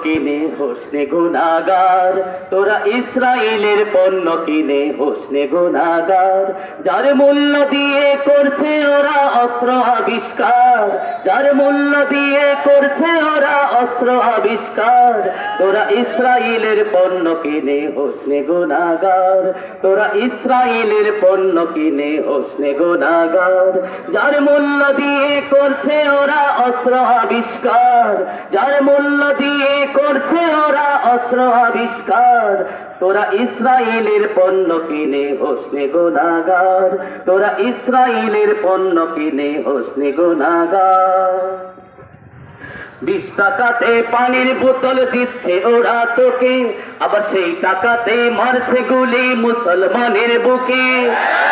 কিনে হোসনে গুনাহগার, তোরা ইসরায়েলের পণ্য কিনে হোসনে গুনাহগার। যার মূল্য দিয়ে করছে ওরা অস্ত্র আবিষ্কার, যার মূল্য দিয়ে করছে ওরা অস্ত্র আবিষ্কার। তোরা ইসরায়েলের পণ্য কিনে হোসনে গুনাহগার, তোরা ইসরায়েলের পণ্য কিনে হোসনে গুনাহগার। যার মূল্য দিয়ে করছে ওরা অস্ত্র আবিষ্কার, যার মূল্য দিয়ে করছে ওরা অস্ত্র আবিষ্কার। তোরা ইসরায়েলের পণ্য কিনে হোসনে গুনাহগার, তোরা ইসরায়েলের পণ্য কিনে হোসনে গুনাহগার। 20 টাকাতে পানির বোতল দিচ্ছে ওরা তোকে, আবার সেই টাকাতে মারছে গুলি মুসলমানের বুকে।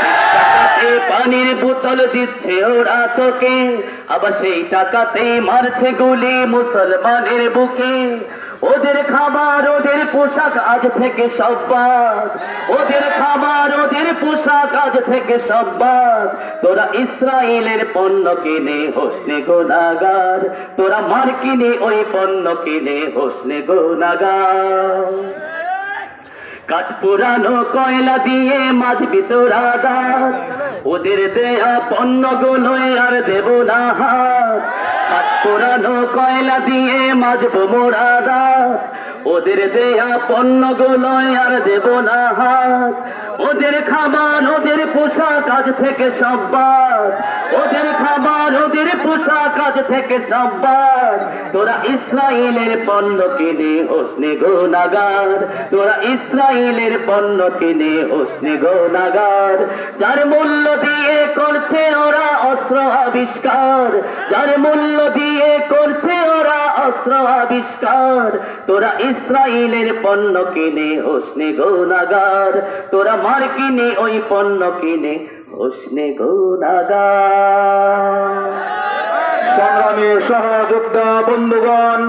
20 টাকাতে পানির বোতল দিচ্ছে ওরা তোকে, আবার সেই টাকাতে মারছে গুলি মুসলমানের বুকে। ওদের খাবার ওদের পোশাক আজ থেকে সব বাদ, ওদের খাবার ওদের পোশাক আজ থেকে সব বাদ। তোরা ইসরায়েলের পণ্য কিনে হোসনে গুনাহগার, তোরা মার কিনে ওই পণ্য কিনে হোসনে গুনাহগার। কাঠ পুরানো কয়লা দিয়ে মাঝবি তোরা দাঁত, ওদের দেয়া পণ্যগুলোয় আর দেব না হাত। কাঠ পুরানো কয়লা দিয়ে মাঝবো মোরা দাঁত, ওদের দেয়া পণ্যগুলোয় আর দেব না হাত। ওদের খাবার ওদের পোশাক আজ থেকে সব বাদ, ওদের খাবার ওদের পোশাক আজ থেকে সব বাদ। তোরা ইসরায়েলের পণ্য কিনে হোসনে গুনাহগার, তোরা ইসরায়েলের পণ্য কিনে হোসনে গুনাহগার। যার মূল্য দিয়ে করছে ওরা অস্ত্র আবিষ্কার, যার মূল্য দিয়ে করছে ওরা অস্ত্র আবিষ্কার। তোরা ইসরায়েলের পণ্য কিনে হোসনে গুনাহগার, তোরা মার কিনে ওই পণ্য কিনে হোসনে গুনাহগার। সংগ্রামী সহযোদ্ধা বন্ধুগণ,